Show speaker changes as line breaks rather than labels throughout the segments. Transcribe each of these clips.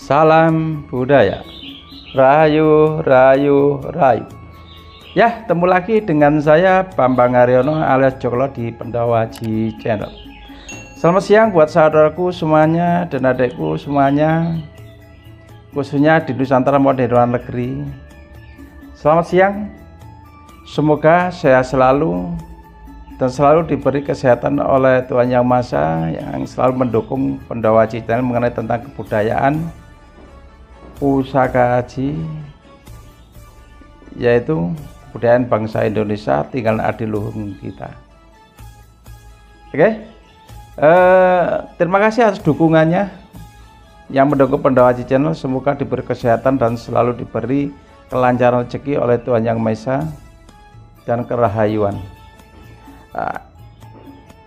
Salam budaya. Rahayu, rahayu, rahayu. Ya, ketemu lagi dengan saya Bambang Haryono alias Joklo di Pendawaji Channel. Selamat siang buat saudaraku semuanya dan adikku semuanya, khususnya di Nusantara maupun di luar negeri. Selamat siang. Semoga sehat selalu dan selalu diberi kesehatan oleh Tuhan Yang Maha Esa yang selalu mendukung Pendawaji Channel mengenai tentang kebudayaan, pusaka haji, yaitu kebudayaan bangsa Indonesia tinggal adiluhung kita. Oke, terima kasih atas dukungannya yang mendukung Pendawaji Channel. Semoga diberi kesehatan dan selalu diberi kelancaran rezeki oleh Tuhan Yang Maha Esa dan kerahayuan.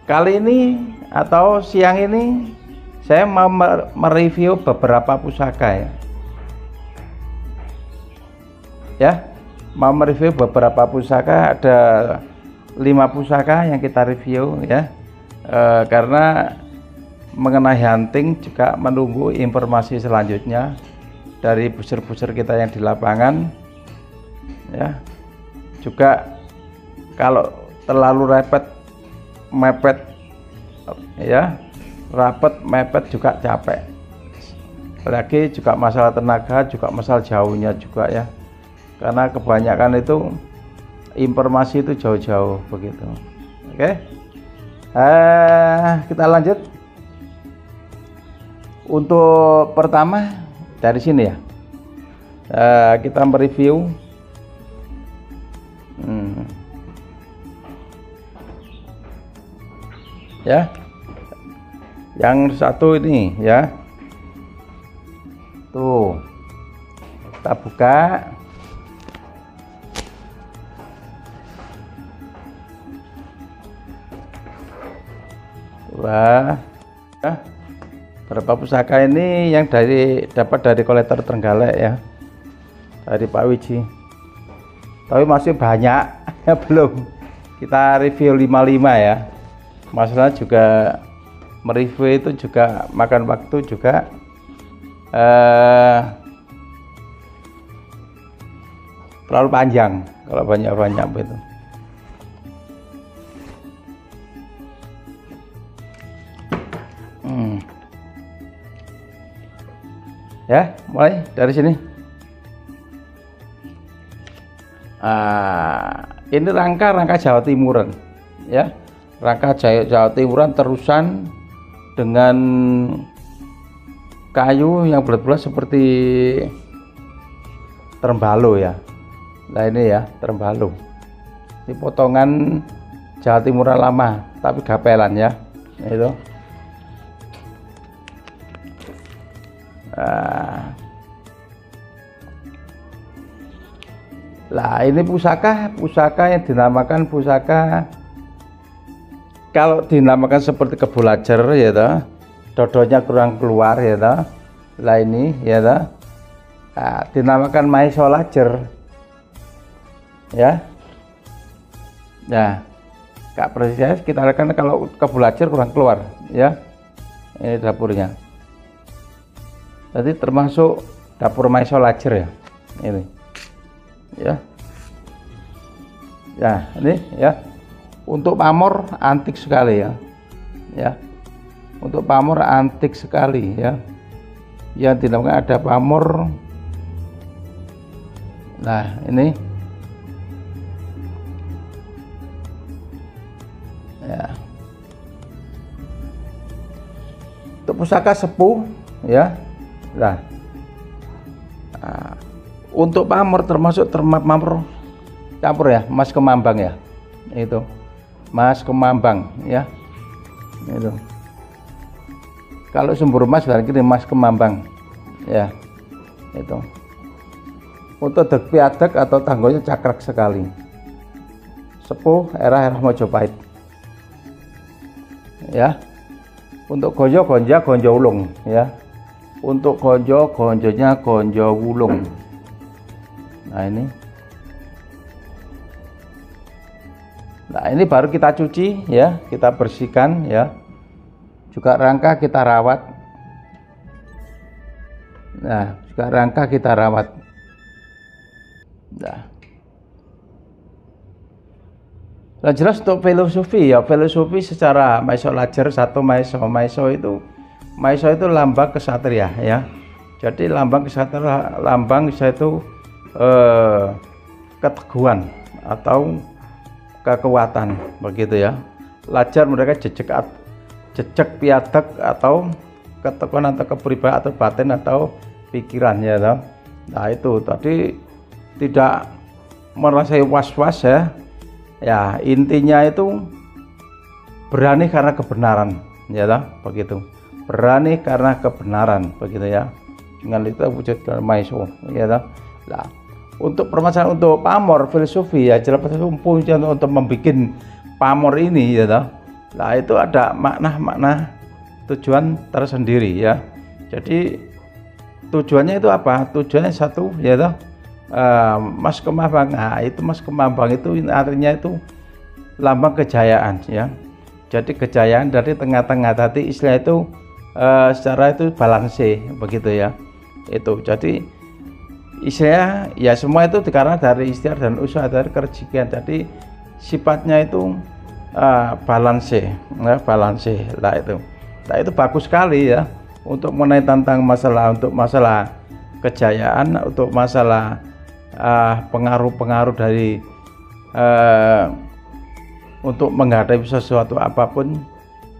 Kali ini atau siang ini saya mau mereview beberapa pusaka ya, mau mereview beberapa pusaka. Ada 5 pusaka yang kita review ya, karena mengenai hunting juga menunggu informasi selanjutnya dari busur-busur kita yang di lapangan ya. Juga kalau terlalu mepet ya, rapet mepet juga capek, lagi juga masalah tenaga, juga masalah jauhnya juga ya, karena kebanyakan itu informasi itu jauh-jauh begitu. Oke, kita lanjut. Untuk pertama dari sini ya, kita mereview ya, yang satu ini ya, tuh kita buka. Wah ya, berapa pusaka ini yang dapat dari kolektor Trenggalek ya, dari Pak Wiji, tapi masih banyak ya, belum kita review 55 ya. Masalah juga mereview itu juga makan waktu juga, terlalu panjang kalau banyak-banyak begitu. Ya, mulai dari sini. Ini rangka Jawa Timuran ya, rangka Jawa Timuran terusan dengan kayu yang bulat-bulat seperti terbalo ya. Nah ini ya, terbalo. Ini potongan Jawa Timuran lama tapi gapelan ya, itu. Nah ini pusaka yang dinamakan pusaka, kalau dinamakan seperti kebulajer ya toh, dodonya kurang keluar ya toh. Lah ini ya toh, dinamakan maisolajer ya. Nah Kak Presiden kita akan, kalau kebulajer kurang keluar ya, ini dapurnya. Jadi termasuk dapur maisolajer ya ini ya. Ya ini ya, untuk pamor antik sekali ya, ya untuk pamor antik sekali ya, yang dinamakan ada pamor. Nah ini ya, untuk pusaka sepuh ya. Nah, untuk pamor termasuk pamor campur ya, Mas Kemambang ya, itu Mas Kemambang ya, itu. Kalau sumber emas dan kini Mas Kemambang ya, itu. Untuk dek piadek atau tanggonya cakrak sekali, sepuh era Mojopahit ya. Untuk gonjo gonja gonjo ulung ya, untuk gonjonya gonjo wulung. Nah ini baru kita cuci ya, kita bersihkan ya, juga rangka kita rawat Nah, juga rangka kita rawat. Nah, jelas untuk filosofi ya, filosofi secara Maiso Lajer satu Maiso itu lambang kesatria ya. Jadi lambang kesatria, lambang saya itu keteguhan atau kekuatan begitu ya. Lajar mereka jejak piatek atau ketekunan atau kepribadian atau batin atau pikiran ya toh. Nah itu tadi tidak merasa was-was ya. Ya intinya itu berani karena kebenaran ya toh begitu. Berani karena kebenaran begitu ya. Dengan itu wujud Maiso ya toh. Nah, untuk permasalahan untuk pamor filosofi ya jelas punya untuk membuat pamor ini ya toh. Nah itu ada makna-makna tujuan tersendiri ya. Jadi tujuannya itu apa? Tujuannya satu ya toh Mas Kemambang. Nah, itu Mas Kemambang itu artinya itu lambang kejayaan ya. Jadi kejayaan dari tengah-tengah tadi istilah itu secara itu balanse begitu ya. Itu jadi istilah ya semua itu karena dari ikhtiar dan usaha dari kerejikan. Jadi sifatnya itu balanse ya, balanse lah itu. Nah itu bagus sekali ya untuk mengenai tentang masalah untuk masalah kejayaan, untuk masalah pengaruh-pengaruh dari untuk menghadapi sesuatu apapun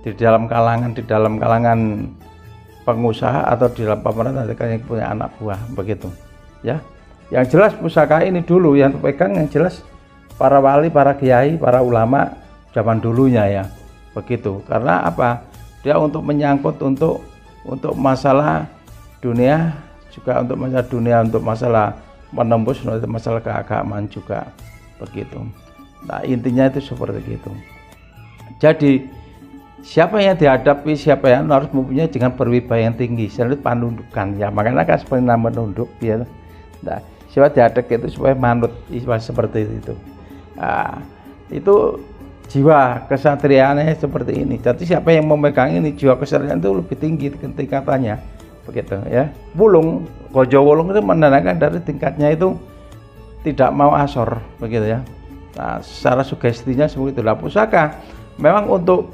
di dalam kalangan pengusaha atau di dalam pemerintah yang punya anak buah begitu ya. Yang jelas pusaka ini dulu yang pegang yang jelas para wali, para kiai, para ulama zaman dulunya ya begitu. Karena apa? Dia untuk menyangkut untuk masalah dunia juga, untuk masalah dunia, untuk masalah menembus, untuk masalah keagamaan juga begitu. Nah intinya itu seperti itu. Jadi siapa yang dihadapi, siapa yang harus mempunyai dengan berwibawa yang tinggi, selalu panundukan ya. Makanya kan seperti nama menunduk ya. Nah, siapa dihadap itu supaya manut seperti itu. Nah, itu jiwa kesatriaannya seperti ini. Jadi siapa yang memegang ini jiwa kesatriaan itu lebih tinggi tingkatannya begitu ya. Wulung, Kojo Wulung itu menandakan dari tingkatnya itu tidak mau asor begitu ya. Nah, secara sugestinya seperti itulah pusaka. Memang untuk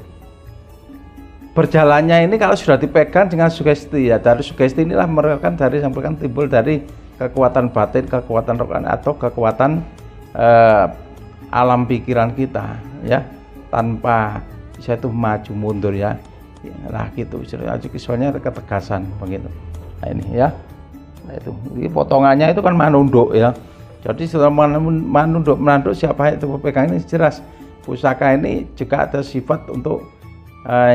berjalannya ini kalau sudah dipegang dengan sugesti ya, dari sugesti inilah merupakan dari sampaikan timbul dari kekuatan batin, kekuatan rohani atau kekuatan alam pikiran kita ya, tanpa bisa itu maju mundur ya. Nah gitu soalnya ketegasan begitu. Nah ini ya. Nah itu ini potongannya itu kan manunduk ya. Jadi setelah manunduk siapa itu pepegang ini jelas pusaka ini juga ada sifat untuk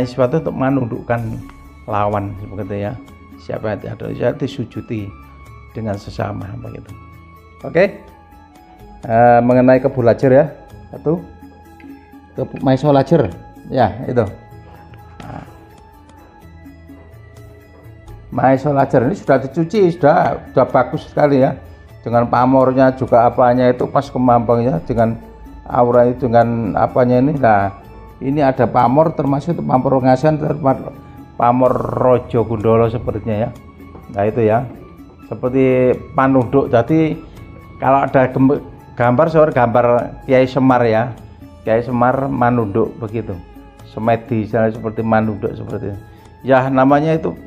sifat untuk menundukkan lawan begitu ya. Siapa yang ada disujudi dengan sesama begitu. Oke. Mengenai Kebu Lajer ya. Satu. Kebu Maiso Lajer. Ya, itu. Nah. Maiso Lajer ini sudah dicuci, sudah bagus sekali ya. Dengan pamornya juga apanya itu pas kemambangnya dengan aura itu dengan apanya ini. Nah, ini ada pamor termasuk itu pamor ngasan, pamor Rojo Gundolo sepertinya ya. Nah itu ya, seperti panunduk. Jadi kalau ada gambar gambar Kiai Semar ya, Kiai Semar manunduk begitu, semedi seperti manunduk seperti itu. Ya namanya itu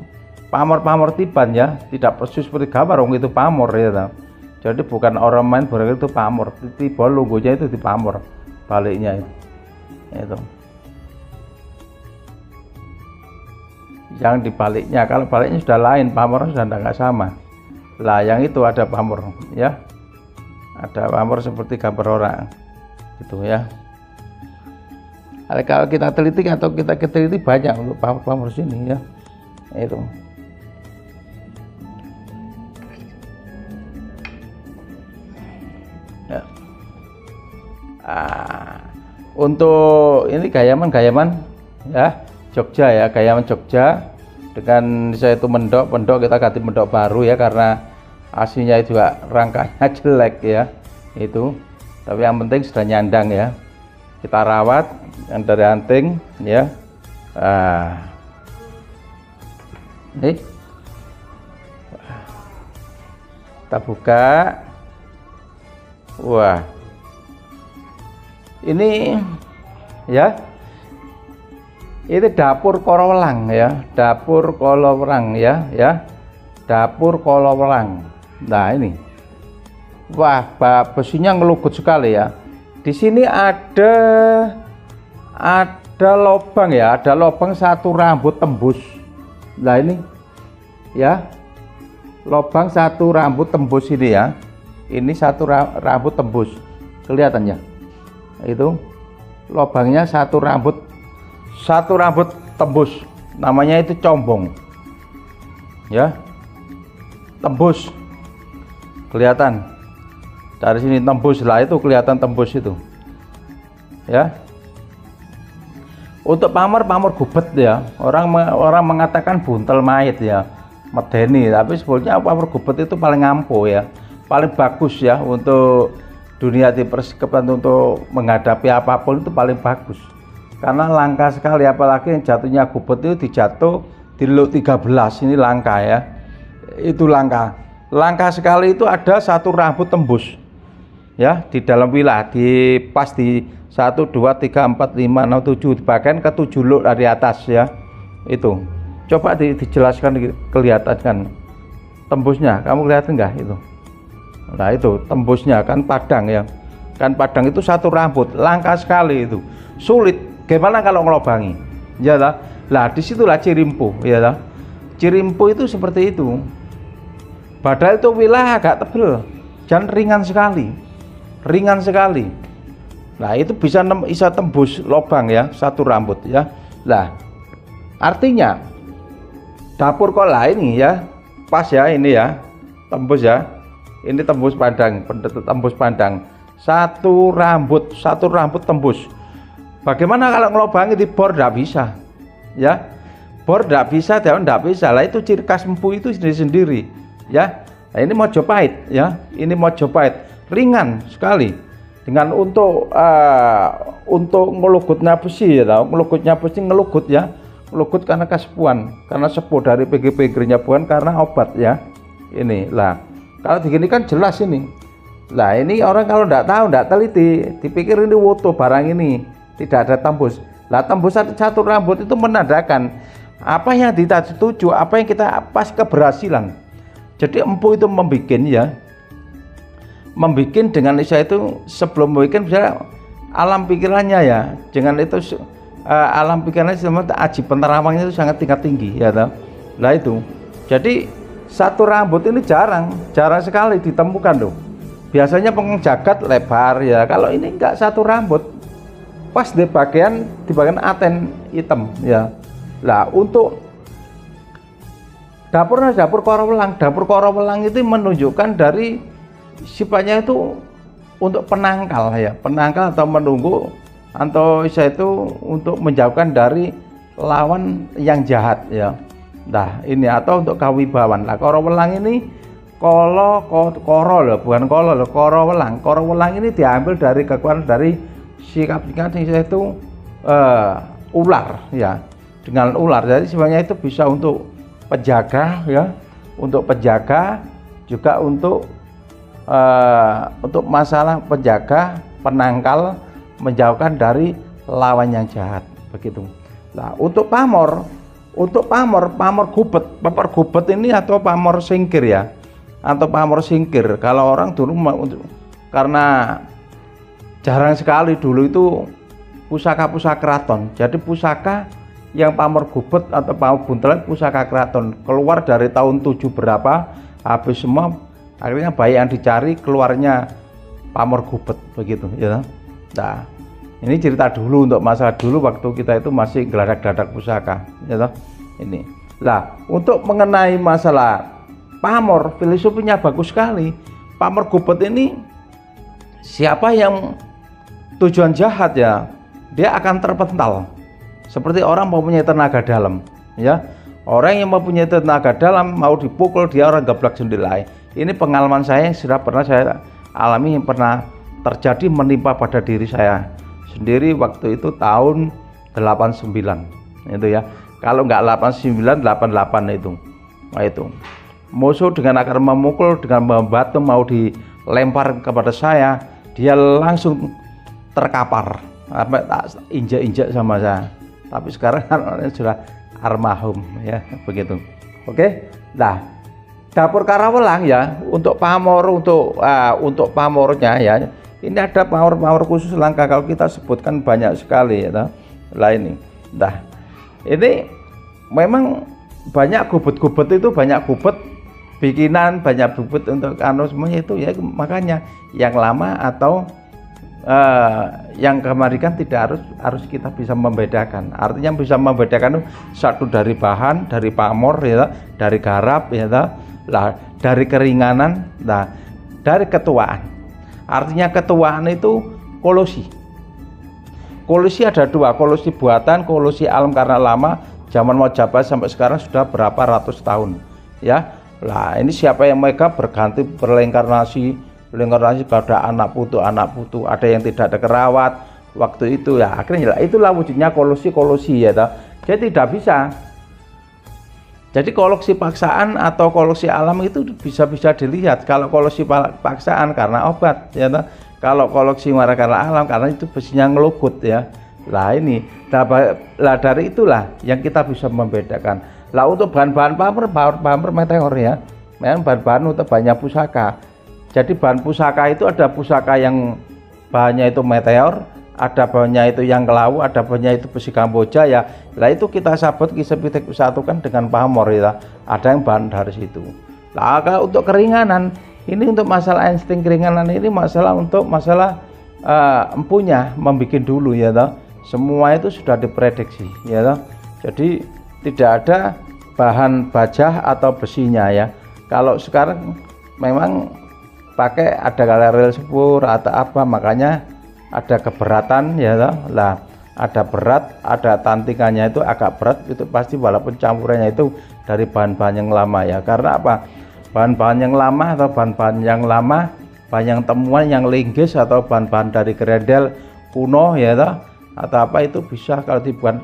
pamor tiban ya, tidak persis seperti gambar itu pamor ya. Jadi bukan orang main berarti itu pamor, tiba logonya itu di pamor baliknya itu. Yang dibaliknya, kalau baliknya sudah lain, pamor sudah nggak sama lah. Yang itu ada pamor ya, ada pamor seperti gambar orang gitu ya. Kalau kita teliti atau kita teliti banyak untuk pamor sini ya itu. Ya. Untuk ini gayaman ya Jogja ya, gayaman Jogja dengan saya itu mendok kita ganti mendok baru ya, karena aslinya juga rangkanya jelek ya itu, tapi yang penting sudah nyandang ya, kita rawat yang dari anting ya. Ini Kita buka. Wah, ini ya, ini dapur kolowelang ya, dapur kolowelang ya, dapur kolowelang. Nah ini, wah, besinya ngelugut sekali ya. Di sini ada lubang ya, ada lubang satu rambut tembus. Nah ini ya, lubang satu rambut tembus ini ya. Ini satu rambut tembus, kelihatannya. Itu lubangnya satu rambut tembus. Namanya itu combong. Ya. Tembus. Kelihatan. Dari sini tembus lah, itu kelihatan tembus itu. Ya. Untuk pamor gubet ya. Orang mengatakan buntel mayit ya. Medeni, tapi sebetulnya pamor gubet itu paling ampuh ya. Paling bagus ya untuk dunia dipersikepan, untuk menghadapi apapun itu paling bagus, karena langka sekali, apalagi yang jatuhnya gubet itu dijatuh di Luk 13, ini langka ya, itu langka sekali. Itu ada satu rambut tembus ya di dalam wilayah, di pas di 1, 2, 3, 4, 5, 6, 7 di bagian ke-7 luk dari atas ya. Itu coba dijelaskan, kelihatan kan tembusnya, kamu kelihatan enggak itu? Nah itu tembusnya kan padang ya, kan padang itu satu rambut, langka sekali itu, sulit. Gimana kalau ngelobangi ya lah. Lah disitulah cirimpu ya lah. Cirimpu itu seperti itu, padahal itu wilayah agak tebel dan ringan sekali. Nah itu bisa tembus lubang ya, satu rambut ya. Lah artinya dapur kola ini ya pas ya, ini ya tembus ya. Ini tembus pandang, satu rambut tembus. Bagaimana kalau ngelobangi di bor? Tidak bisa ya, bor tidak bisa, tidak bisa lah. Itu ciri khas empu itu sendiri ya. Nah, ini Mojopahit ya, ini Mojopahit ringan sekali. Dengan untuk ngelugutnya besi ya, ngelugutnya besi ngelugut ya, ngelugut karena kesepuan, karena sepuh dari PGP-nya, bukan karena obat ya. Ini lah. Kalau begini kan jelas ini. Lah ini orang kalau tidak tahu, tidak teliti, dipikir ini woto barang ini, tidak ada tembus. Lah tembus satu rambut itu menandakan apa yang kita tuju, apa yang kita pas keberhasilan. Jadi empu itu membuat dengan Isa itu, sebelum membuat bisa alam pikirannya ya, dengan itu alam pikirannya sama aji penerawangnya itu sangat tingkat tinggi ya toh. Lah itu. Jadi satu rambut ini jarang sekali ditemukan loh. Biasanya pengjagat lebar ya, kalau ini enggak, satu rambut pas di bagian aten hitam ya. Lah untuk dapur korowelang itu menunjukkan dari sifatnya itu untuk penangkal ya, penangkal atau menunggu, atau itu untuk menjauhkan dari lawan yang jahat ya. Nah ini, atau untuk kawibawan. Lah korowelang ini korowelang ini diambil dari kekuatan dari sikap-sikap itu ular ya, dengan ular. Jadi sebenarnya itu bisa untuk penjaga ya, untuk penjaga juga untuk masalah penjaga, penangkal, menjauhkan dari lawan yang jahat begitu. Nah untuk pamor gubet ini, atau pamor singkir ya, atau pamor singkir. Kalau orang dulu karena jarang sekali dulu itu pusaka keraton. Jadi pusaka yang pamor gubet atau pamor buntelan pusaka keraton, keluar dari tahun 7 berapa, habis semua, akhirnya bayi yang dicari, keluarnya pamor gubet begitu ya. Nah ini cerita dulu, untuk masalah dulu waktu kita itu masih geladak-geladak pusaka ya toh. Ini lah, untuk mengenai masalah pamor, filosofinya bagus sekali. Pamor gubet ini, siapa yang tujuan jahat ya, dia akan terpental seperti orang mempunyai tenaga dalam ya. Orang yang mempunyai tenaga dalam mau dipukul, dia orang gablak sendiri. Ini pengalaman saya yang sudah pernah saya alami, yang pernah terjadi menimpa pada diri saya sendiri waktu itu tahun 89 itu ya. Kalau nggak 89, 88 itu. Nah itu musuh dengan akan memukul, dengan membatu mau dilempar kepada saya, dia langsung terkapar, sampai tak injak-injak sama saya. Tapi sekarang orangnya sudah almarhum ya, begitu. Oke. Nah, dapur Karawelang ya, untuk pamor, untuk pamornya ya, ini ada pamor khusus langka, kalau kita sebutkan banyak sekali ya. Lah ini, nah ini memang banyak gubet-gubet itu, banyak gubet bikinan, banyak gubet untuk semuanya itu ya, makanya yang lama atau yang kemarin kan tidak harus kita bisa membedakan. Artinya bisa membedakan itu satu dari bahan, dari pamor ya, dari garap ya, lah dari keringanan, nah dari ketuaan. Artinya ketuaan itu kolusi. Kolusi ada dua, kolusi buatan, kolusi alam karena lama zaman Majapahit sampai sekarang sudah berapa ratus tahun ya. Lah ini siapa yang mereka berganti berreinkarnasi ada anak putu, ada yang tidak ada kerawat waktu itu ya, akhirnya itulah wujudnya kolusi ya toh. Jadi tidak bisa, jadi kolusi paksaan atau kolusi alam itu bisa dilihat. Kalau kolusi paksaan karena obat ya toh, kalau kolusi karena alam karena itu besinya ngelugut ya. Lah ini lah dari itulah yang kita bisa membedakan. Lah untuk bahan-bahan pamor meteor ya, memang bahan-bahan untuk banyak pusaka. Jadi bahan pusaka itu ada pusaka yang bahannya itu meteor, ada bahannya itu yang kelawu, ada bahannya itu besi Kamboja ya. Lah itu kita satukan dengan pamor ya. Ada yang bahan dari situ. Lah kalau untuk keringanan, ini untuk masalah insting keringanan ini untuk masalah empunya membuat dulu ya toh. Semua itu sudah diprediksi ya toh. Jadi tidak ada bahan baja atau besinya ya. Kalau sekarang memang pakai ada galeril sepur atau apa, makanya ada keberatan ya toh. Lah ada berat, ada tantikannya itu agak berat, itu pasti walaupun campurannya itu dari bahan-bahan yang lama ya. Karena apa? Bahan-bahan yang lama atau bahan-bahan yang lama, bahan yang temuan yang linggis atau bahan-bahan dari Grendel kuno ya toh, atau apa itu bisa kalau dibuat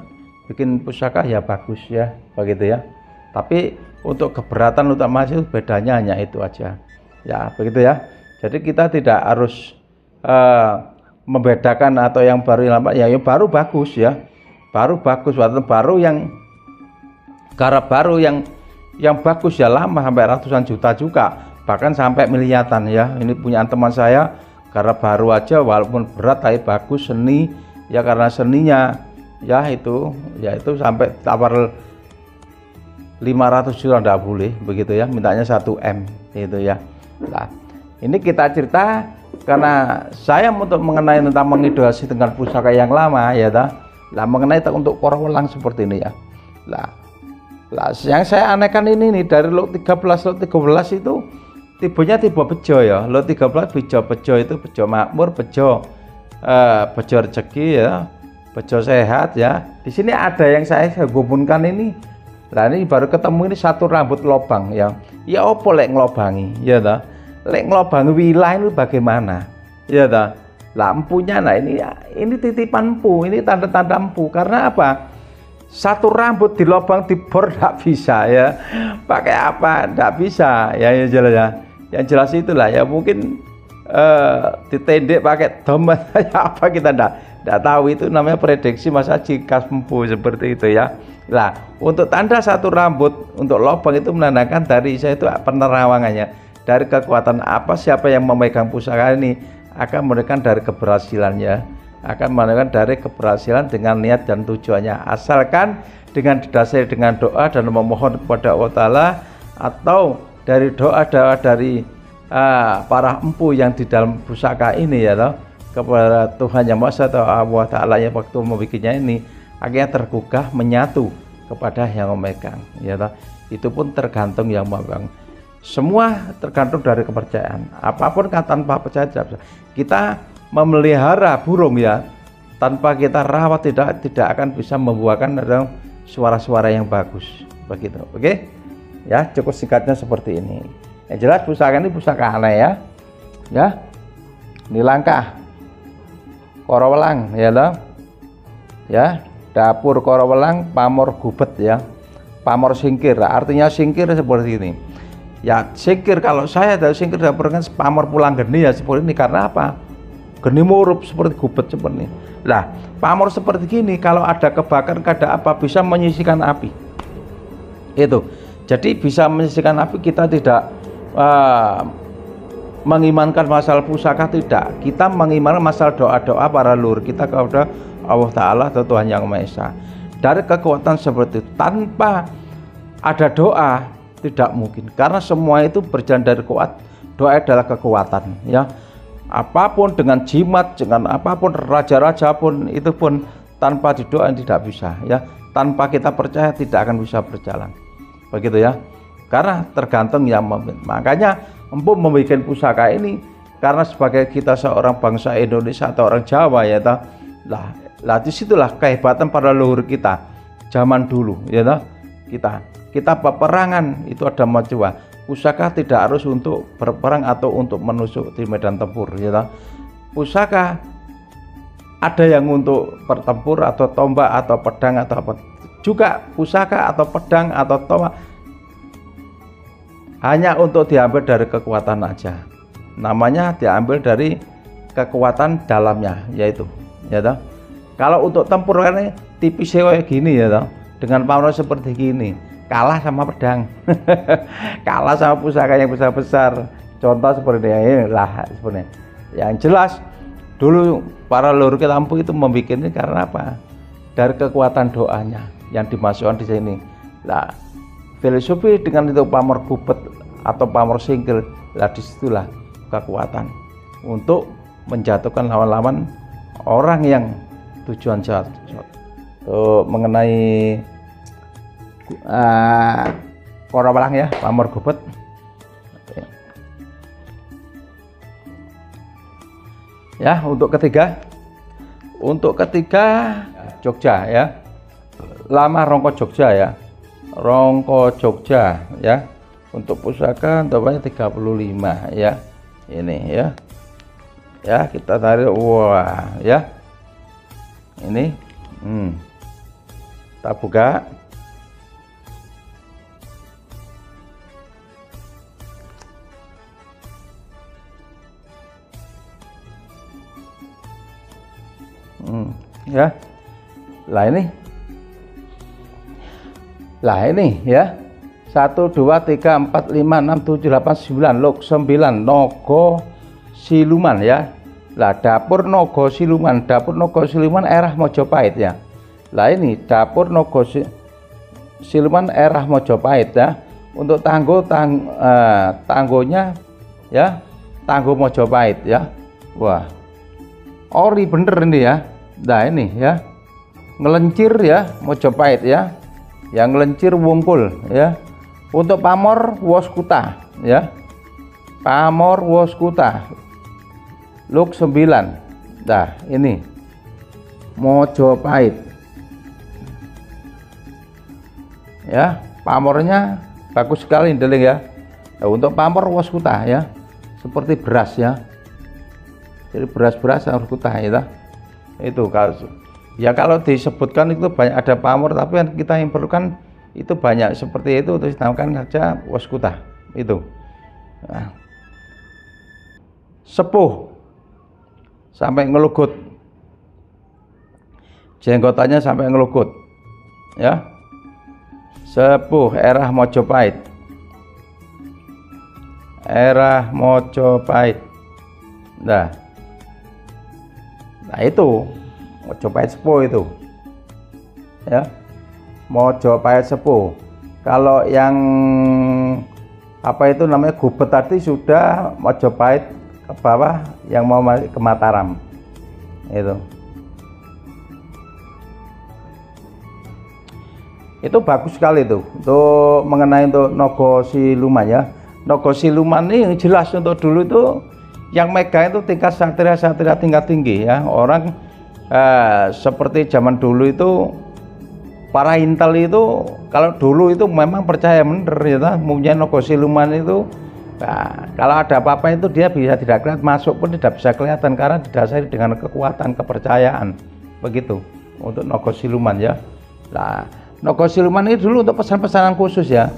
bikin pusaka ya bagus ya, begitu ya. Tapi untuk keberatan utama itu bedanya hanya itu aja. Ya begitu ya. Jadi kita tidak harus membedakan atau yang baru yang lama ya, yang baru bagus ya, baru bagus, atau baru yang garap baru yang bagus ya, lama sampai ratusan juta juga, bahkan sampai miliaran ya. Ini punya teman saya, garap baru aja walaupun berat tapi bagus, seni ya, karena seninya ya itu sampai tawar 500 juta enggak boleh begitu ya, mintanya 1M itu ya. Nah, ini kita cerita karena saya untuk mengenai tentang mengidolasi dengan pusaka yang lama ya dah. Lah mengenai untuk Karawelang seperti ini ya. Lah yang saya anehkan ini nih, dari lot 13 itu tibanya tiba bejo ya. Lot 13 bejo itu bejo makmur, bejo rezeki ya, bejo sehat ya. Di sini ada yang saya gabungkan ini. Lah ini baru ketemu ini satu rambut lobang ya. Ya opo lek ngelobangi ya dah. Lek ngelobangi wilayah itu bagaimana ya dah. Lah empunya, nah ini titipan empu, ini tanda-tanda empu. Karena apa? Satu rambut di lubang dibor tidak bisa ya. Pakai apa? Tidak bisa ya, yang jelas ya. Yang jelas itulah ya, mungkin ditendek pakai dom apa kita tidak tahu, itu namanya prediksi masa jika empu seperti itu ya. Nah, untuk tanda satu rambut untuk lubang itu menandakan dari saya itu penerawangannya, dari kekuatan apa, siapa yang memegang pusaka ini akan menunjukkan dari keberhasilannya, akan menunjukkan dari keberhasilan dengan niat dan tujuannya, asalkan dengan didasari dengan doa dan memohon kepada Allah Ta'ala, atau dari doa dari para empu yang di dalam pusaka ini ya toh, kepada Tuhan Yang Maha Esa atau Allah Ta'ala yang waktu membikinnya ini akhirnya tergugah menyatu kepada yang memegang ya toh. Itu pun tergantung yang memegang. Semua tergantung dari kepercayaan. Apapun kan tanpa percaya kita memelihara burung ya, tanpa kita rawat tidak akan bisa membuahkan suara-suara yang bagus begitu. Oke ya, cukup singkatnya seperti ini. Yang jelas pusaka ini pusaka aneh ya. Ini langkah Karawelang ya loh ya, dapur Karawelang pamor gubet ya, pamor singkir, artinya singkir seperti ini. Ya singkir, kalau saya dari singkir dapurkan pamor pulang geni ya seperti ini. Karena apa? Geni murup seperti gubet seperti ini. Lah pamor seperti gini kalau ada kebakaran, ada apa, bisa menyisikan api itu. Jadi bisa menyisikan api. Kita tidak mengimankan masalah pusaka, tidak. Kita mengimankan masalah doa-doa para leluhur kita kepada Allah Ta'ala atau Tuhan Yang Maha Esa. Dari kekuatan seperti itu tanpa ada doa tidak mungkin, karena semua itu berjalan dari kuat. Doa adalah kekuatan, ya. Apapun dengan jimat, dengan apapun, raja-raja pun itu pun tanpa didoa tidak bisa, ya. Tanpa kita percaya tidak akan bisa berjalan, begitu ya. Karena tergantung yang memimpin. Makanya empuk membuat pusaka ini karena sebagai kita seorang bangsa Indonesia atau orang Jawa, ya toh. Lah disitulah kehebatan para leluhur kita zaman dulu, ya toh. Kita peperangan itu ada macam. Pusaka tidak harus untuk berperang atau untuk menusuk di medan tempur, ya toh. Pusaka ada yang untuk bertempur atau tombak atau pedang atau apa. Juga pusaka atau pedang atau tombak hanya untuk diambil dari kekuatan aja. Namanya diambil dari kekuatan dalamnya, yaitu, ya toh. Kalau untuk tempur kan tipis kayak gini, ya toh. Dengan pamor seperti gini, kalah sama pedang. Kalah sama pusaka yang besar-besar. Contoh seperti ini lah sebenarnya. Yang jelas dulu para leluhur kita Empuk itu membuat ini karena apa? Dari kekuatan doanya yang dimasukkan di sini. Lah filosofi dengan itu pamor gubet atau pamor singkil, lah disitulah kekuatan untuk menjatuhkan lawan-lawan orang yang tujuan jahat. Mengenai Korawalang ya, pamor gubet. Ya, untuk ketiga Jogja ya. Lama Rongko Jogja ya. Rongko Jogja ya. Untuk pusaka totalnya 35 ya. Ini ya. Ya, kita tarik, wah ya. Ini kita buka. Ya. Lah ini ya. 1 2 3 4 5 6 7 8 9 luk 9 Nogo Siluman ya. Lah dapur Nogo Siluman, Erah Mojopahit ya. Lah ini dapur Nogo Siluman Erah Mojopahit ya. Untuk tanggonya ya, Tanggo Mojopahit ya. Wah, ori bener ini ya. Nah ini ya, ngelencir ya, Mojopahit ya, yang ngelencir wungkul ya. Untuk pamor Woskuta ya, pamor Woskuta luk 9. Nah ini Mojopahit ya, pamornya bagus sekali deling ya. Nah, untuk pamor Woskuta ya, seperti beras ya, jadi beras harus kuta ya. Itu kalau disebutkan itu banyak ada pamor, tapi kan kita yang perlukan itu banyak seperti itu, terus dinamakan saja Woskuta itu. Nah, sepuh sampai ngelugut, jenggotannya sampai ngelugut ya. Sepuh Erah Mojopahit, nah itu Mojopahit sepuh itu ya, Mojopahit sepuh. Kalau yang apa itu namanya gubet tadi sudah Mojopahit ke bawah, yang mau ke Mataram itu bagus sekali itu. Untuk mengenai untuk Nogo Siluman ya, Nogo Siluman ini jelas untuk dulu itu yang megang itu tingkat satria tingkat tinggi ya. Orang seperti zaman dulu itu para intel itu, kalau dulu itu memang percaya bener ya, mempunyai Nogo Siluman itu. Nah, kalau ada apa-apa itu dia bisa tidak kelihatan, masuk pun tidak bisa kelihatan karena didasari dengan kekuatan kepercayaan begitu untuk Nogo Siluman ya. Nah, Nogo Siluman ini dulu untuk pesan-pesanan khusus ya.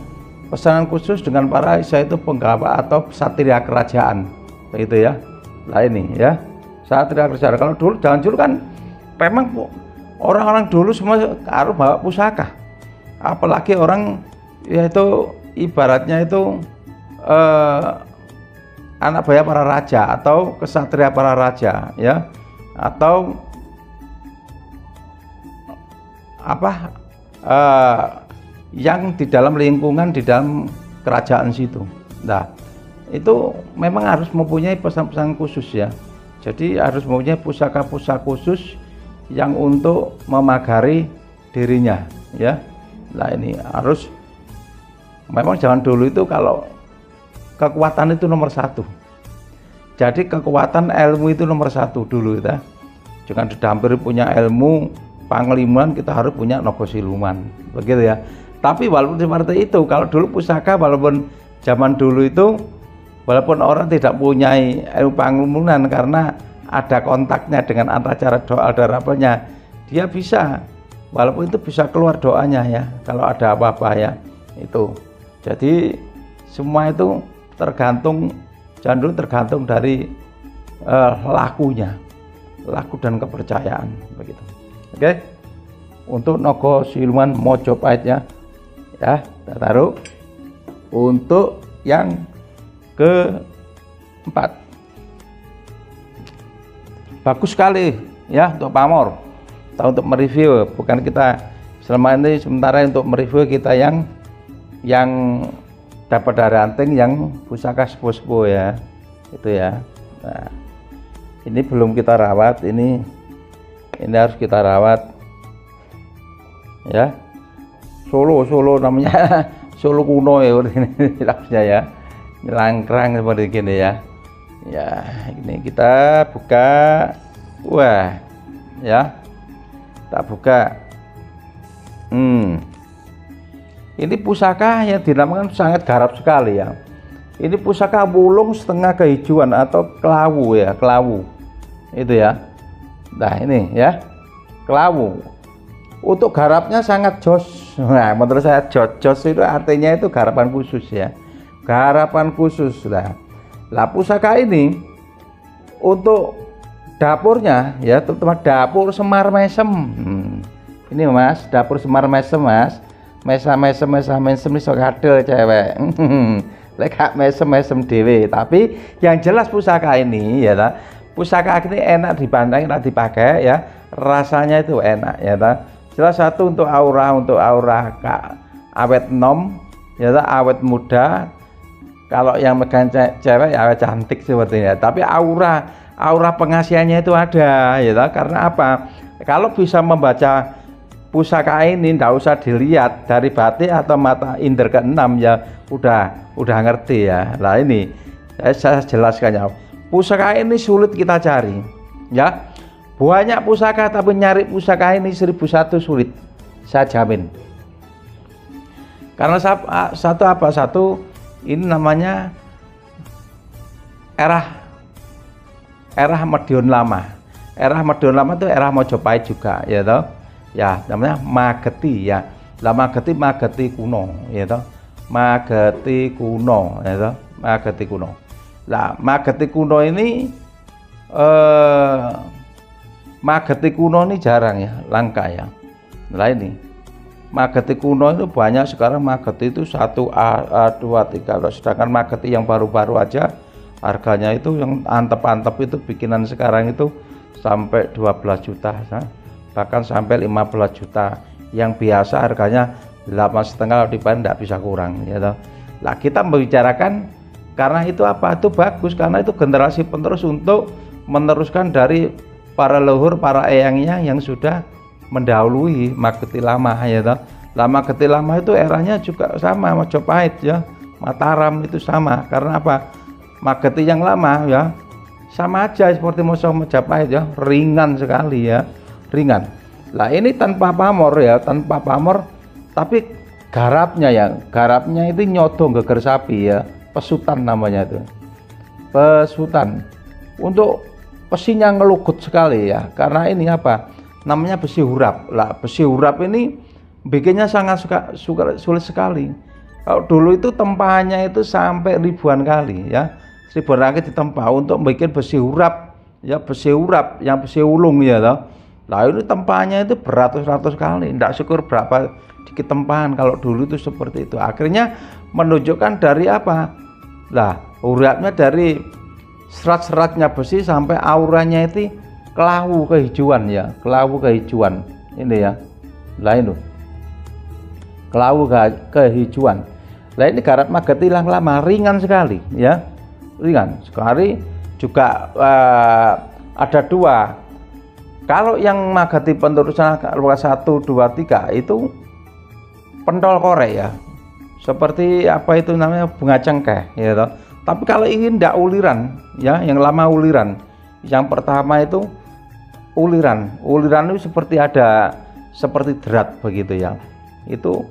pesanan khusus dengan para yaitu penggawa atau satria kerajaan, begitu ya. Nah ini ya, satria kerajaan. Kalau dulu, jangan dulu kan memang orang-orang dulu semua harus bawa pusaka, apalagi orang yaitu ibaratnya itu anak buah para raja atau kesatria para raja ya, atau apa yang di dalam lingkungan di dalam kerajaan situ. Nah itu memang harus mempunyai pesan-pesan khusus ya, jadi harus mempunyai pusaka-pusaka khusus yang untuk memagari dirinya ya. Nah ini harus, memang zaman dulu itu kalau kekuatan itu nomor satu, jadi kekuatan ilmu itu nomor satu dulu ya. Jangan didampiri punya ilmu pangliman, kita harus punya naga siluman, begitu ya. Tapi walaupun seperti itu, kalau dulu pusaka, walaupun zaman dulu itu, walaupun orang tidak punya ilmu pangliman karena ada kontaknya dengan antara doa dan apanya, dia bisa, walaupun itu bisa keluar doanya ya, kalau ada apa-apa ya itu. Jadi semua itu tergantung, jangan dulu tergantung dari lakunya, laku dan kepercayaan, begitu. Oke, untuk naga siluman Mojopahit ya, kita taruh. Untuk yang keempat, bagus sekali ya untuk pamor atau untuk mereview, bukan kita selama ini, sementara untuk mereview kita yang dapat dari anting yang pusaka sepuh-sepuh ya, itu ya. Nah ini belum kita rawat, ini harus kita rawat ya. Solo namanya Solo kuno ya ya, langkrang seperti gini ya. Ya ini kita buka, wah ya, kita buka. Ini pusaka yang dinamakan sangat garap sekali ya. Ini pusaka wulung setengah kehijauan atau kelawu ya, kelawu itu ya. Nah ini ya, kelawu. Untuk garapnya sangat jos. Nah menurut saya jos itu artinya itu garapan khusus ya, garapan khusus lah. Lah pusaka ini untuk dapurnya ya, terutama dapur Semar Mesem. Ini mas, dapur Semar Mesem mas, mesem iso kadel cewek. Lek mesem dewe. Tapi yang jelas pusaka ini ya, pusaka ini enak dipandang, enak dipakai ya, rasanya itu enak ya. Jelas satu untuk aura awet nom ya, awet muda. Kalau yang megang cewek ya awet cantik seperti ini. Tapi aura pengasihannya itu ada ya, karena apa? Kalau bisa membaca pusaka ini tidak usah dilihat dari batik atau mata indera keenam ya, udah ngerti ya. Nah ini saya jelaskan ya, pusaka ini sulit kita cari ya. Banyak pusaka tapi nyari pusaka ini 1001 sulit, saya jamin. Karena satu ini namanya era Madiun Lama. Era Madiun Lama itu era Mojopahit juga ya toh. Ya namanya Mageti ya. Lah Mageti kuno ya toh. Mageti kuno ya toh. Mageti kuno. Lah Mageti kuno ini Mageti kuno ini jarang ya, langka ya. Nah ini Mageti kuno itu banyak sekarang. Mageti itu 1A, A2, 3, sedangkan Mageti yang baru-baru aja harganya itu yang antep-antep itu bikinan sekarang itu sampai 12 juta ya. Bahkan sampai 15 juta. Yang biasa harganya 8,5, kalau dibayar tidak bisa kurang ya toh. Nah kita membicarakan karena itu apa? Itu bagus karena itu generasi penerus untuk meneruskan dari para leluhur, para eyangnya yang sudah mendahului Mageti Lama ya toh. Lah Mageti Lama itu eranya juga sama Mojopahit ya, Mataram itu sama. Karena apa? Mageti yang lama ya sama aja seperti Mojopahit ya, ringan sekali ya, ringan. Lah ini tanpa pamor ya, tanpa pamor, tapi garapnya ya, garapnya itu nyodong geger sapi ya, pesutan namanya itu, pesutan. Untuk besinya ngelugut sekali ya, karena ini apa namanya, besi hurap. Lah besi hurap ini bikinnya sangat sulit sekali Kalau dulu itu tempahannya itu sampai ribuan kali ya, ribuan kali ditempa untuk bikin besi urap ya, besi urap yang besi ulung ya toh. Nah ini tempahannya itu beratus-ratus kali, tidak syukur berapa dikit tempahan kalau dulu itu seperti itu. Akhirnya menunjukkan dari apa? Lah urapnya dari serat-seratnya besi sampai auranya itu kelawu kehijauan ya, kelawu kehijauan ini ya. Lah itu kelawu kehijauan. Nah ini Garap Magethi yang lama ringan sekali ya, ringan sekali juga. Ada dua. Kalau yang Magethi penerusan 1, 2, 3 itu pentol korek ya, seperti apa itu namanya bunga cengkeh ya toh. Tapi kalau ini ndak uliran ya, yang lama uliran. Yang pertama itu uliran itu seperti ada seperti derat begitu ya. Itu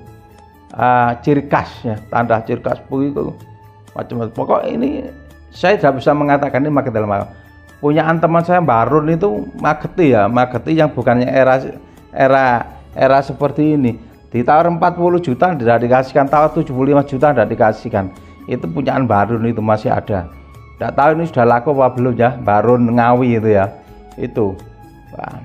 ciri khas ya, tanda ciri khas begitu macam-macam. Pokok ini saya tidak bisa mengatakan ini Magethi lama. Punyaan teman saya Barun itu Magethi ya, Magethi yang bukannya era seperti ini. Ditawar 40 juta tidak dikasihkan, tawar 75 juta tidak dikasihkan. Itu punyaan Barun itu masih ada. Tidak tahu ini sudah laku apa belum ya, Barun Ngawi itu ya. Itu. Wah.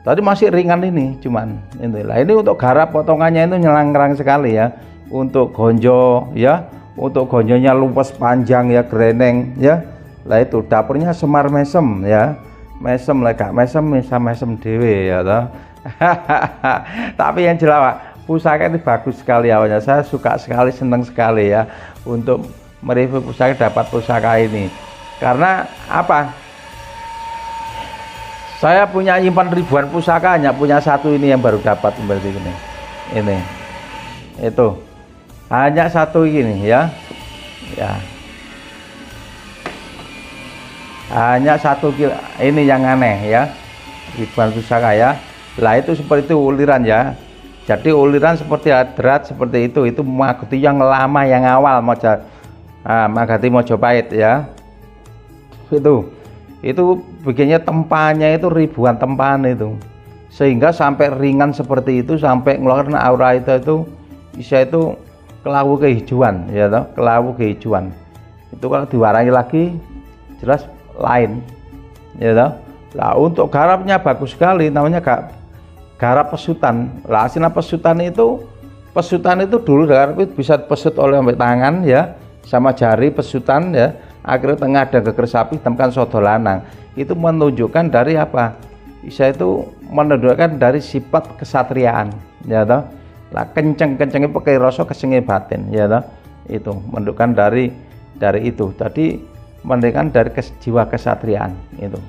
Tadi masih ringan ini, cuman inilah. Ini untuk garap potongannya itu nyelang-nyelang sekali ya. Untuk gonjo ya, untuk gonjonya lumpes panjang ya, greneng ya. Lah itu dapurnya Semar Mesem ya. Mesem lah Kak, mesem dewe ya toh. Tapi yang jelas Pak, pusaka ini bagus sekali awalnya. Saya suka sekali, senang sekali ya untuk mereview pusaka, dapat pusaka ini. Karena apa? Saya punya nyimpan ribuan pusaka, hanya punya satu ini yang baru dapat seperti ini. Ini. Itu. Hanya satu ini ya. Ya. Hanya satu kilo. Ini yang aneh ya. Ribuan pusaka ya. Lah itu seperti itu uliran ya. Jadi uliran seperti adrat seperti itu Magethi yang lama yang awal Magethi Mojopahit ya. Itu bikinnya tempahannya itu ribuan tempahan itu, sehingga sampai ringan seperti itu, sampai ngeluarkan aura itu bisa itu kelawu kehijauan ya toh, kelawu kehijauan. Itu kalau diwarangi lagi jelas lain ya toh. Lah untuk garapnya bagus sekali, namanya garap pesutan. Lah aslinya pesutan itu dulu garap itu bisa pesut oleh tangan ya, sama jari pesutan ya. Akhirnya tengah ada geger sapi temukan sodo lanang. Itu menunjukkan dari apa? Bisa itu menunjukkan dari sifat kesatriaan ya toh. Lah kenceng-kencengnya pakai rasa kesenge batin ya toh. Itu menunjukkan dari itu. Tadi menunjukkan dari jiwa kesatriaan itu.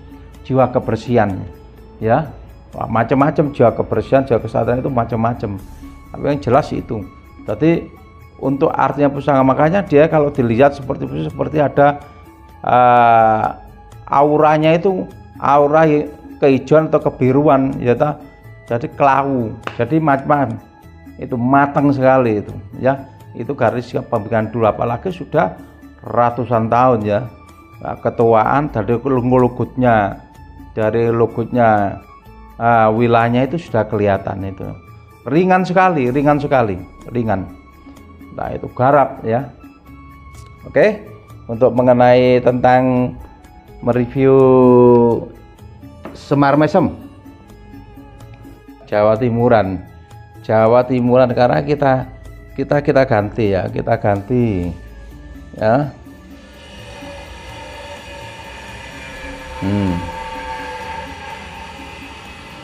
Jiwa kebersihan ya. Macam-macam jiwa kebersihan, jiwa kesatriaan itu macam-macam. Tapi yang jelas itu. Tadi untuk artinya pusaka, makanya dia kalau dilihat seperti ada auranya itu aura kehijauan atau kebiruan ya toh. Jadi kelawu, jadi macam itu matang sekali itu ya. Itu garis pembikinan dulu, apalagi sudah ratusan tahun ya. Ketuaan dari logotnya wilayahnya itu sudah kelihatan itu. Ringan sekali. Nah itu garap ya. Oke, untuk mengenai tentang mereview Semar Mesem Jawa Timuran karena kita ganti ya,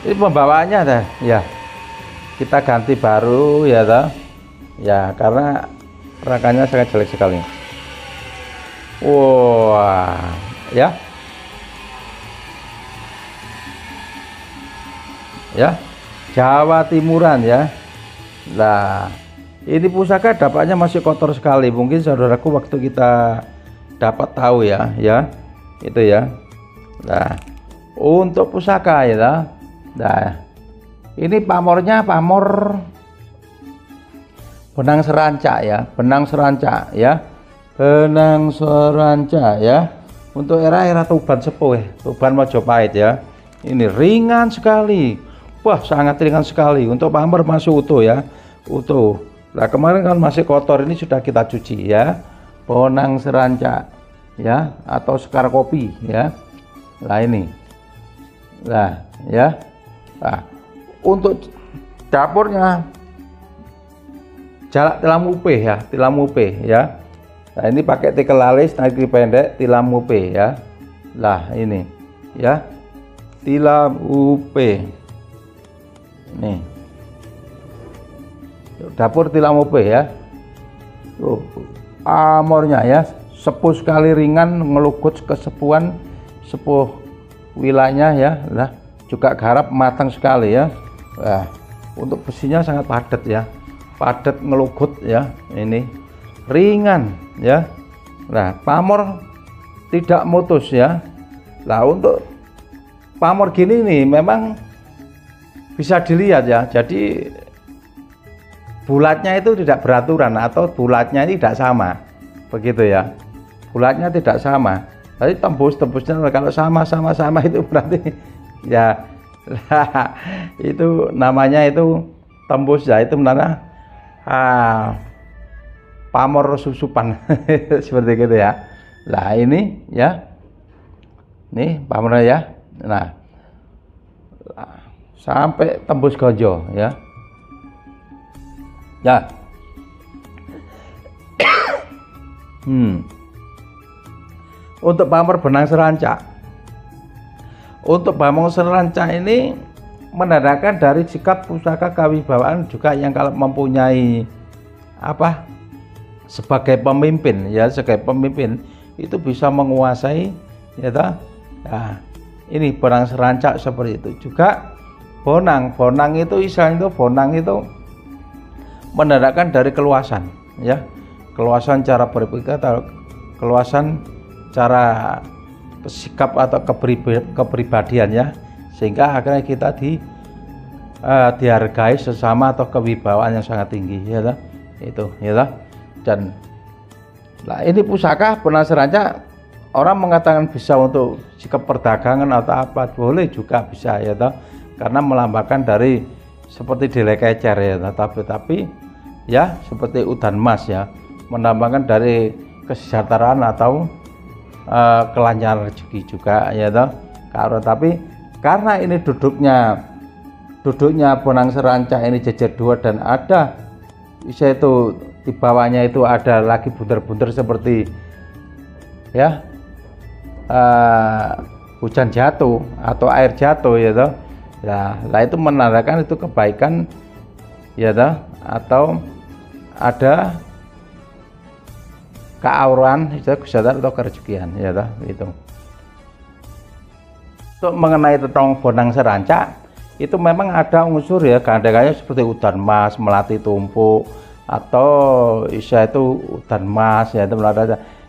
ini pembawaannya dah ya, kita ganti baru ya toh. Ya karena perakannya sangat jelek sekali. Wah ya Jawa Timuran ya. Nah ini pusaka dapatnya masih kotor sekali, mungkin saudaraku waktu kita dapat tahu ya itu ya. Nah untuk pusaka ya. Nah ini pamornya pamor benang seranca ya, untuk era Tuban Sepuh Tuban Mojopahit ya. Ini ringan sekali, wah sangat ringan sekali. Untuk pamor masih utuh ya, Nah, kemarin kan masih kotor, ini sudah kita cuci ya. Bonang seranca ya, atau sekar kopi ya. Nah ini. Nah ya. Nah, untuk dapurnya jalak tilam upe ya, tilam upe ya. Nah ini pakai tikel alis nagi pendek tilam upe ya. Nah ini ya, tilam upe nih, dapur tilam upe ya. Tuh pamornya ya, sepuh sekali, ringan, ngelugut kesepuhan, sepuh wilayahnya ya. Nah juga garap matang sekali ya. Nah, untuk besinya sangat padat ya, padat ngelugut ya, ini ringan ya. Nah pamor tidak mutus ya. Nah untuk pamor gini nih memang bisa dilihat ya, jadi bulatnya itu tidak beraturan atau bulatnya tidak sama begitu ya, bulatnya tidak sama. Jadi tembusnya kalau sama itu berarti ya itu namanya itu tembus ya, itu namanya pamor susupan seperti gitu ya. Nah ini ya, nih pamornya ya. Nah sampai tembus gojo ya. Ya. Untuk pamor benang seranca. Untuk pamor seranca ini menandakan dari sikap pusaka kewibawaan juga, yang kalau mempunyai apa sebagai pemimpin ya, sebagai pemimpin itu bisa menguasai ya toh. Nah, ini benang seranca seperti itu. Juga bonang itu istilahnya itu, bonang itu menandakan dari keluasan ya, keluasan cara berpikir atau keluasan cara sikap atau kepribadian ya, sehingga akhirnya kita dihargai sesama atau kewibawaan yang sangat tinggi ya toh? Itu ya toh. Dan nah ini pusaka benang seranca, orang mengatakan bisa untuk sikap perdagangan atau apa, boleh juga bisa ya toh, karena melambangkan dari seperti delai kecer ya, tapi ya seperti udan emas ya, menambahkan dari kesejahteraan atau kelancaran rezeki juga ya toh. Tapi karena ini duduknya bonang seranca ini jejer dua, dan ada bisa itu di bawahnya itu ada lagi bunder-bunder seperti ya hujan jatuh atau air jatuh ya toh. Nah itu menandakan itu kebaikan ya toh, atau ada keauran itu kesehatan atau kerezekian ya toh, itu. Untuk mengenai tentang bonang seranca itu memang ada unsur ya, gandengannya seperti udan emas, melati tumpuk, atau isa itu udan emas ya,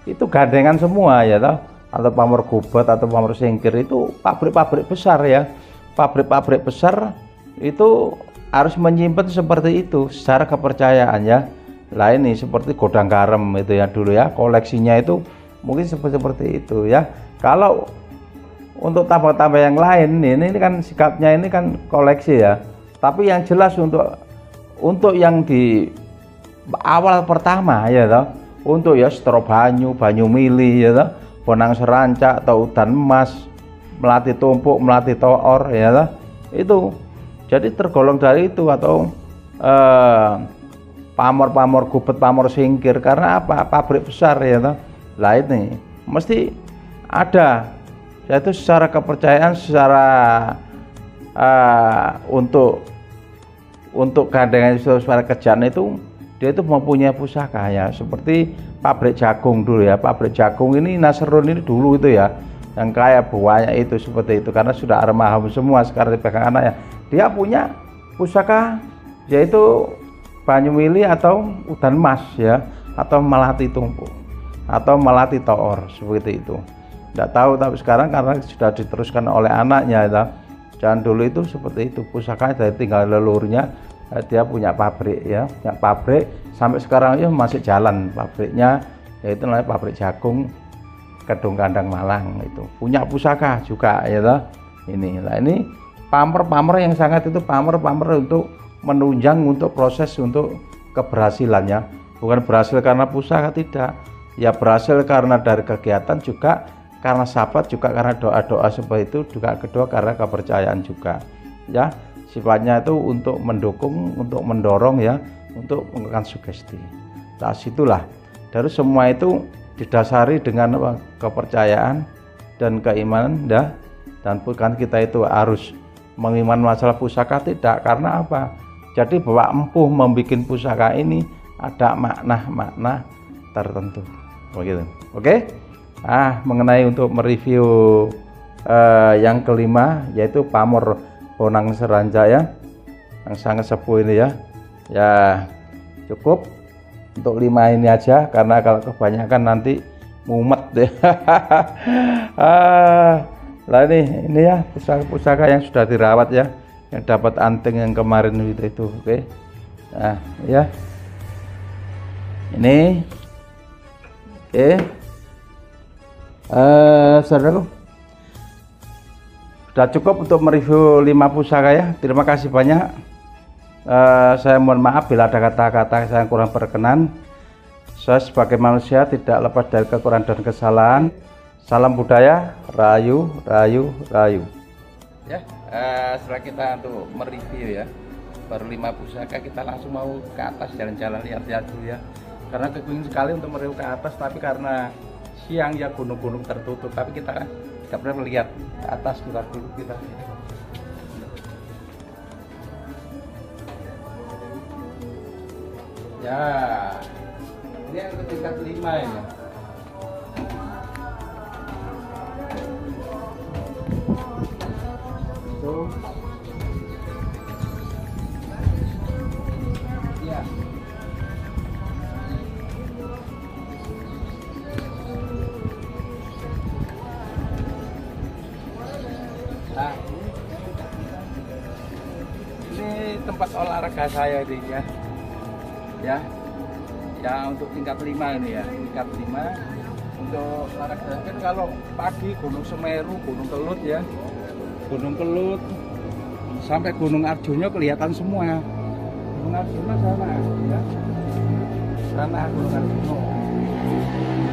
itu gandengan semua ya toh. Atau pamor gubet atau pamor singkir itu pabrik-pabrik besar ya, pabrik-pabrik besar itu harus menyimpan seperti itu secara kepercayaan ya. Lah ini seperti godang garam itu ya dulu ya, koleksinya itu mungkin seperti itu ya. Kalau untuk tambah-tambah yang lain ini kan sikapnya ini kan koleksi ya, tapi yang jelas untuk yang di awal pertama ya toh, untuk ya setro banyu mili ya toh, bonang seranca atau udan emas, melati tumpuk, melati toor ya toh, itu jadi tergolong dari itu, atau pamor gubet, pamor singkir, karena apa, pabrik besar ya toh. Lah ini mesti ada, yaitu secara kepercayaan, secara untuk gandengan suara kerjaan itu dia itu mempunyai pusaka ya, seperti pabrik jagung dulu ya, pabrik jagung ini Nasrun ini dulu itu ya, yang kaya buahnya itu seperti itu, karena sudah armahum semua sekarang dipegang anak ya, dia punya pusaka yaitu banyu mili atau udan emas ya, atau melati tumpuk atau melati toor seperti itu. Tidak tahu, tapi sekarang karena sudah diteruskan oleh anaknya ya. Jangan dulu itu seperti itu, pusaka dari tinggal leluhurnya, dia punya pabrik ya, punya pabrik sampai sekarang ya masih jalan pabriknya, yaitu namanya pabrik jagung Kedung Kandang Malang, itu punya pusaka juga ya toh. Ini lah, ini pamor yang sangat itu, pamor untuk menunjang untuk proses untuk keberhasilannya. Bukan berhasil karena pusaka, tidak. Ya berhasil karena dari kegiatan, juga karena sahabat, juga karena doa-doa seperti itu, juga kedua karena kepercayaan juga. Ya, sifatnya itu untuk mendukung, untuk mendorong ya, untuk menggunakan sugesti. Nah, situlah dari semua itu didasari dengan kepercayaan dan keimanan ya. Dan bukan kita itu harus mengiman masalah pusaka, tidak. Karena apa? Jadi bahwa empuh membuat pusaka ini ada makna-makna tertentu begitu. Oke. Mengenai untuk mereview yang kelima, yaitu pamor Bonang Seranca ya, yang sangat sepuh ini ya. Ya cukup untuk 5 ini aja, karena kalau kebanyakan nanti mumet deh. Lah ini ya pusaka-pusaka yang sudah dirawat ya, yang dapat anting yang kemarin itu. Oke. Nah ya, ini oke. Saudaraku, sudah cukup untuk mereview 5 pusaka ya. Terima kasih banyak. Saya mohon maaf bila ada kata-kata saya kurang berkenan. Saya sebagai manusia tidak lepas dari kekurangan dan kesalahan. Salam budaya, rayu, rayu, rayu. Ya, setelah kita untuk mereview ya, baru 5 pusaka, kita langsung mau ke atas jalan-jalan, lihat-lihat dulu ya. Karena kepingin sekali untuk mereview ke atas, tapi karena siang ya gunung-gunung tertutup, tapi kita nggak pernah melihat ke atas. Kita ya, ini yang ke tingkat 5 ya. Ya. Nah, ini tempat olahraga saya ini ya. Ya untuk tingkat 5 ini ya, tingkat 5 untuk olahraga. Kan kalau pagi Gunung Semeru, Gunung Kelut ya, Gunung Kelut sampai Gunung Arjuna kelihatan semua. Gunung Arjuna sana ya, sana Gunung Arjuna,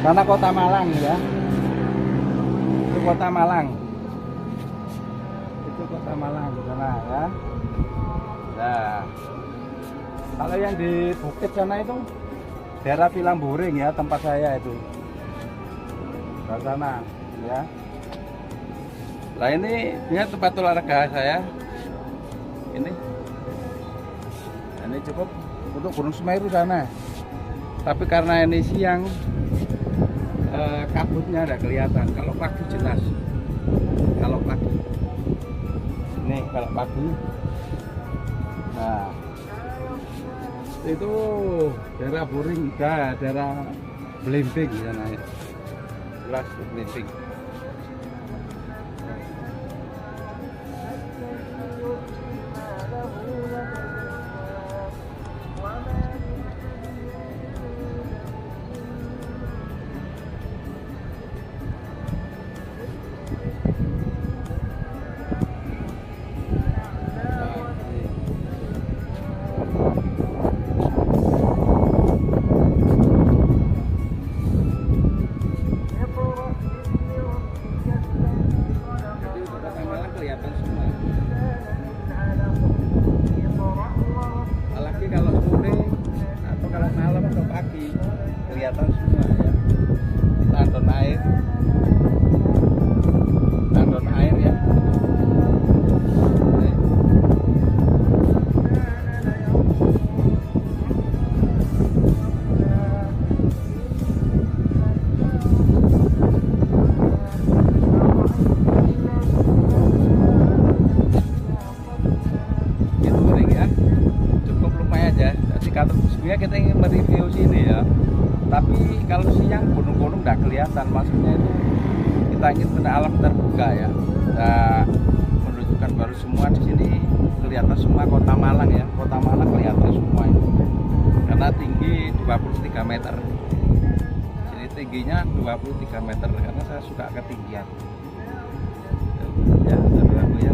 sana Kota Malang ya, itu Kota Malang, itu Kota Malang di sana ya. Nah, kalau yang di bukit sana itu daerah Pilamburing ya, tempat saya itu di sana ya. Nah ini tempat olahraga saya ini. Nah, ini cukup untuk Gunung Semeru sana, tapi karena ini siang kabutnya ada kelihatan. Kalau pagi jelas, kalau pagi ini, kalau pagi nah itu daerah Buring, daerah Blimbing sana ya, jelas Blimbing. Kelihatan semua. Apalagi kalau sore atau kalau malam atau pagi kelihatan semua ya. Tandon air ya. Sebenarnya kita ingin mereview sini ya, tapi kalau siang gunung-gunung nggak kelihatan, maksudnya itu kita ingin ke alam terbuka ya. Kita menunjukkan baru semua di sini kelihatan semua Kota Malang ya, Kota Malang kelihatan semua itu, karena tinggi 23 meter. Jadi tingginya 23 meter, karena saya suka ketinggian. Ya, ya,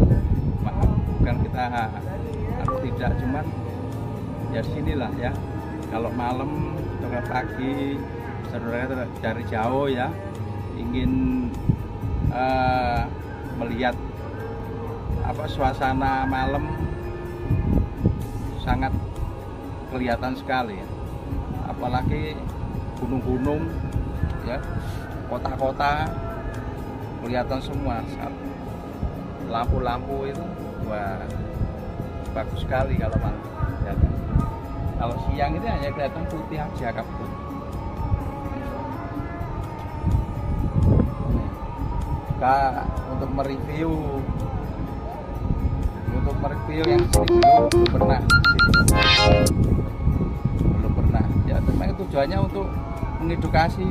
maaf, bukan kita tidak, cuman ya sinilah ya, kalau malam atau pagi saudara dari jauh ya ingin melihat suasana malam sangat kelihatan sekali ya. Apalagi gunung-gunung ya, kota-kota kelihatan semua. Lampu-lampu itu wah bagus sekali kalau malam ya kan? Kalau siang ini hanya kelihatan putih aja kabut. Untuk mereview yang sini belum pernah ya, memang tujuannya untuk mengedukasi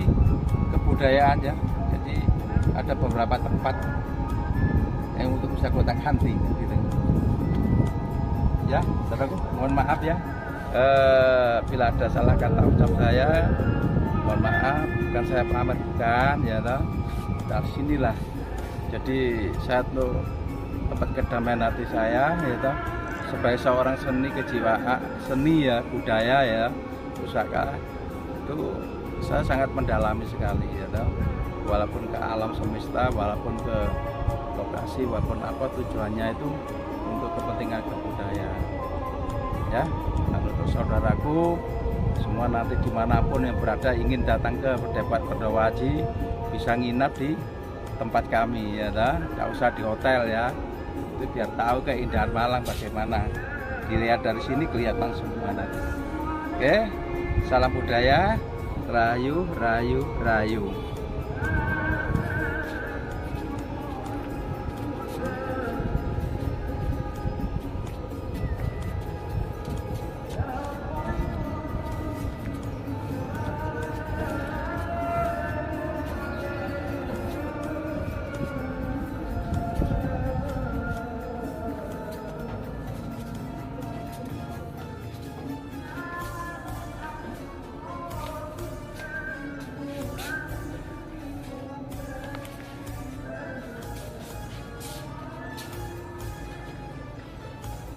kebudayaan ya. Jadi ada beberapa tempat yang untuk bisa kotak hunting gitu ya. Saudaraku, mohon maaf ya bila ada salah kata ucap saya, mohon maaf. Bukan saya pamit, bukan ya toh. Dari sinilah jadi satu tempat kedamaian hati saya ya toh. Sebagai seorang seni ya, budaya ya, pusaka itu saya sangat mendalami sekali ya toh. Walaupun ke alam semesta, walaupun ke lokasi, walaupun apa tujuannya itu untuk kepentingan kebudayaan ya. Dan untuk saudaraku semua nanti dimanapun yang berada ingin datang ke Depak Pendawa-Aji bisa nginap di tempat kami ya toh. Nggak usah di hotel ya, itu biar tahu keindahan Malang bagaimana. Dilihat dari sini kelihatan semua nanti. Oke, salam budaya, rayu, rayu, rayu.